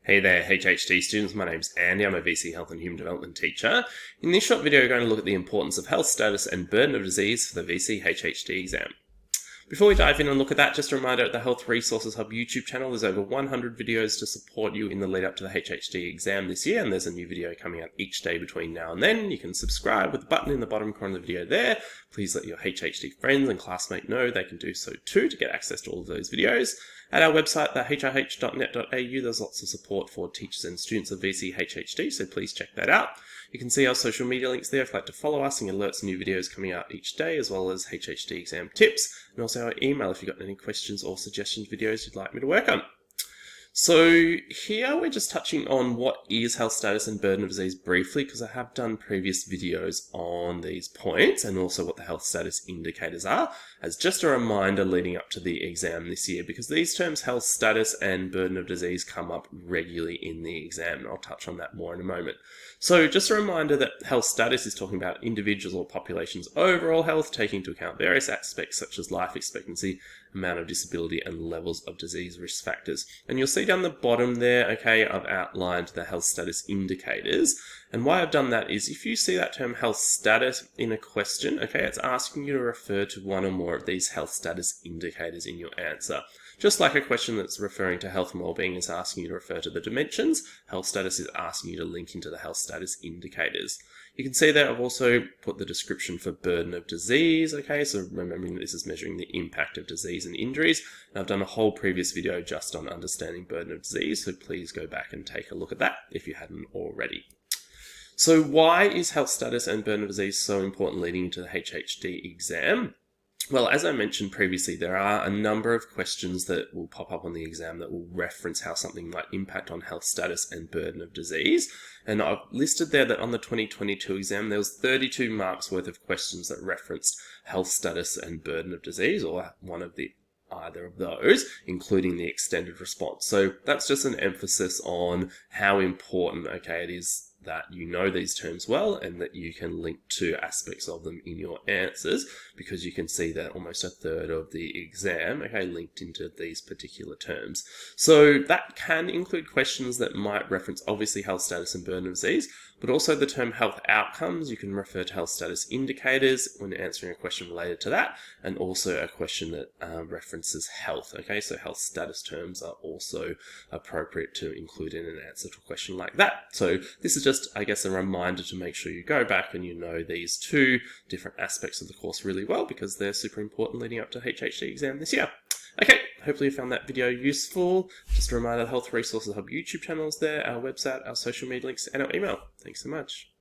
Hey there, HHD students. My name's Andy. I'm a VCE Health and Human Development teacher. In this short video, we're going to look at the importance of health status and burden of disease for the VCE HHD exam. Before we dive in and look at that, just a reminder at the Health Resources Hub YouTube channel, there's over 100 videos to support you in the lead up to the HHD exam this year, and there's a new video coming out each day between now and then. You can subscribe with the button in the bottom corner of the video there. Please let your HHD friends and classmates know they can do so too to get access to all of those videos. At our website, the hrh.net.au, there's lots of support for teachers and students of VCE HHD, so please check that out. You can see our social media links there if you'd like to follow us and alerts and new videos coming out each day, as well as HHD exam tips, and also our email if you've got any questions or suggestions videos you'd like me to work on. So here we're just touching on what is health status and burden of disease briefly, because I have done previous videos on these points and also what the health status indicators are, as just a reminder leading up to the exam this year, because these terms health status and burden of disease come up regularly in the exam, and I'll touch on that more in a moment. So just a reminder that health status is talking about individuals or populations' overall health, taking into account various aspects such as life expectancy, amount of disability, and levels of disease risk factors. And you'll see down the bottom there, okay, I've outlined the health status indicators. And why I've done that is if you see that term health status in a question, okay, it's asking you to refer to one or more of these health status indicators in your answer. Just like a question that's referring to health and well-being is asking you to refer to the dimensions, health status is asking you to link into the health status indicators. You can see that I've also put the description for burden of disease, okay, so remembering that this is measuring the impact of disease and injuries. And I've done a whole previous video just on understanding burden of disease, so please go back and take a look at that if you hadn't already. So why is health status and burden of disease so important leading into the HHD exam? Well, as I mentioned previously, there are a number of questions that will pop up on the exam that will reference how something might impact on health status and burden of disease. And I've listed there that on the 2022 exam, there was 32 marks worth of questions that referenced health status and burden of disease, or one of the either of those, including the extended response. So that's just an emphasis on how important, okay, it is that you know these terms well and that you can link to aspects of them in your answers, because you can see that almost a third of the exam, okay, linked into these particular terms. So that can include questions that might reference obviously health status and burden of disease, but also the term health outcomes. You can refer to health status indicators when answering a question related to that, and also a question that references health, okay, so health status terms are also appropriate to include in an answer to a question like that. So this is just, I guess, a reminder to make sure you go back and you know these two different aspects of the course really well, because they're super important leading up to HHD exam this year. Okay, hopefully you found that video useful. Just a reminder, the Health Resources Hub YouTube channel is there, our website, our social media links, and our email. Thanks so much.